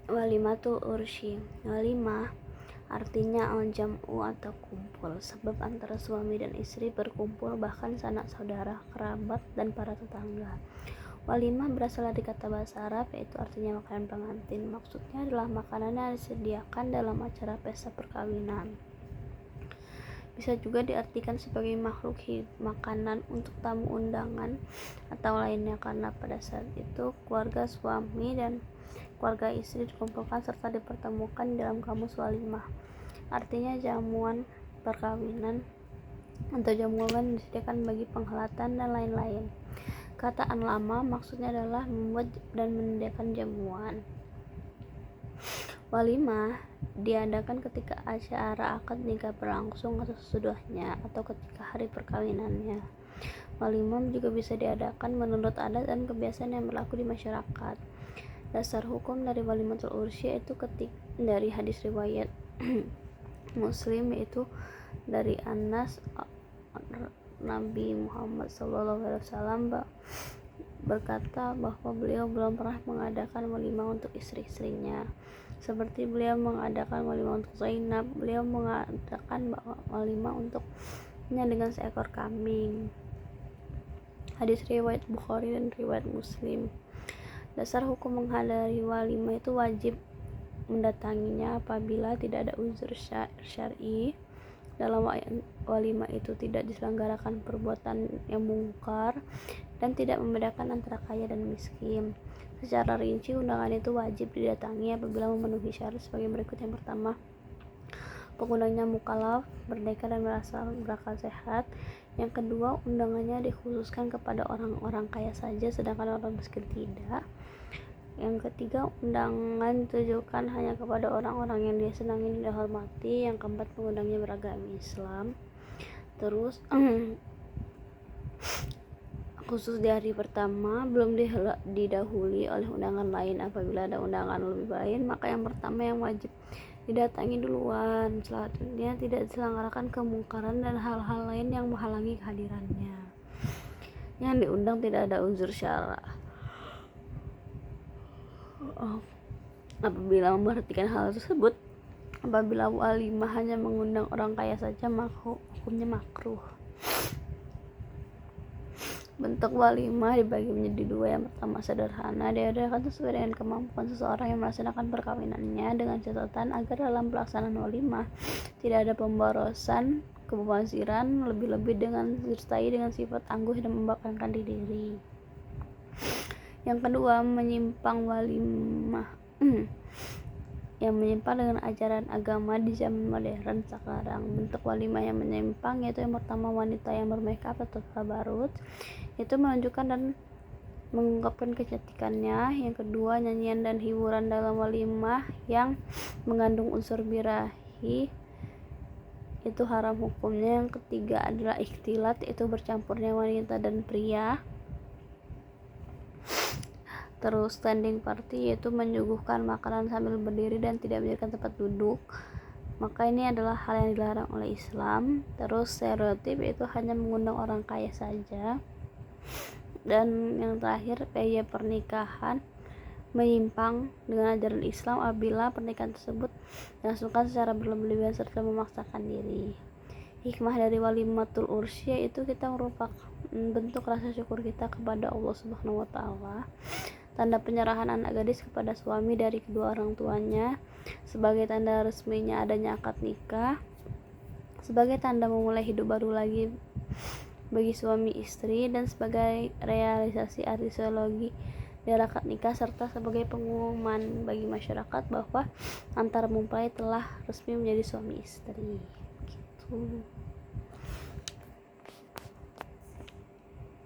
Walimatul ursyi. Walimah artinya al-jam'u atau kumpul, sebab antara suami dan istri berkumpul, bahkan sanak saudara, kerabat, dan para tetangga. Walimah berasal dari kata bahasa Arab, yaitu artinya makanan pengantin. Maksudnya adalah makanan yang disediakan dalam acara pesta perkawinan. Bisa juga diartikan sebagai makhluk makanan untuk tamu undangan atau lainnya, karena pada saat itu keluarga suami dan keluarga istri dikumpulkan serta dipertemukan dalam kamus walimah. Artinya jamuan perkawinan atau jamuan disediakan bagi penghelatan dan lain-lain. Kata anlama maksudnya adalah membuat dan menyediakan jamuan. Walimah diadakan ketika acara akad nikah berlangsung atau sesudahnya, atau ketika hari perkawinannya. Walimah juga bisa diadakan menurut adat dan kebiasaan yang berlaku di masyarakat. Dasar hukum dari walimatul ursyi itu dari hadis riwayat Muslim, yaitu dari Anas, Nabi Muhammad SAW berkata bahwa beliau belum pernah mengadakan walimah untuk istri-istrinya. Seperti beliau mengadakan walimah untuk Zainab, beliau mengadakan walimah untuknya dengan seekor kambing. Hadis riwayat Bukhari dan riwayat Muslim. Dasar hukum menghadiri walimah itu wajib mendatanginya apabila tidak ada uzur syar'i. Dalam walimah itu tidak diselenggarakan perbuatan yang mungkar dan tidak membedakan antara kaya dan miskin. Secara rinci, undangan itu wajib didatangi apabila memenuhi syarat sebagai berikut. Yang pertama, pengundangnya mukallaf, merdeka dan berakal sehat. Yang kedua, undangannya dikhususkan kepada orang-orang kaya saja, sedangkan orang miskin tidak. Yang ketiga, undangan ditujukan hanya kepada orang-orang yang dia senangi dan dihormati. Yang keempat, pengundangnya beragama Islam. Terus khusus di hari pertama belum didahului oleh undangan lain. Apabila ada undangan lebih lain, maka yang pertama yang wajib didatangi duluan. Selanjutnya tidak diselenggarakan kemungkaran dan hal-hal lain yang menghalangi kehadirannya. Yang diundang tidak ada uzur syara. Apabila memperhatikan hal tersebut, apabila walimah hanya mengundang orang kaya saja, maka hukumnya makruh. Bentuk walimah dibagi menjadi dua. Yang pertama, sederhana, diadakan sesuai dengan kemampuan seseorang yang melaksanakan perkawinannya, dengan catatan agar dalam pelaksanaan walimah tidak ada pemborosan, kemubaziran, lebih-lebih dengan disertai dengan sifat angkuh dan membanggakan diri. Yang kedua, menyimpang walimah yang menyimpang dengan ajaran agama di zaman modern sekarang. Bentuk walimah yang menyimpang yaitu yang pertama, wanita yang bermakeup atau tabarut, itu menunjukkan dan mengungkapkan kecantikannya. Yang kedua, nyanyian dan hiburan dalam walimah yang mengandung unsur birahi, itu haram hukumnya. Yang ketiga adalah ikhtilat, itu bercampurnya wanita dan pria. Terus standing party, yaitu menyuguhkan makanan sambil berdiri dan tidak menyediakan tempat duduk, maka ini adalah hal yang dilarang oleh Islam. Terus stereotip, itu hanya mengundang orang kaya saja. Dan yang terakhir, biaya pernikahan menyimpang dengan ajaran Islam apabila pernikahan tersebut dilangsungkan secara berlebihan serta memaksakan diri. Hikmah dari walimatul ursyi itu kita merupakan bentuk rasa syukur kita kepada Allah Subhanahu wa taala, tanda penyerahan anak gadis kepada suami dari kedua orang tuanya, sebagai tanda resminya adanya akad nikah, sebagai tanda memulai hidup baru lagi bagi suami istri, dan sebagai realisasi arti teologi dari akad nikah, serta sebagai pengumuman bagi masyarakat bahwa antara mempelai telah resmi menjadi suami istri. Gitu.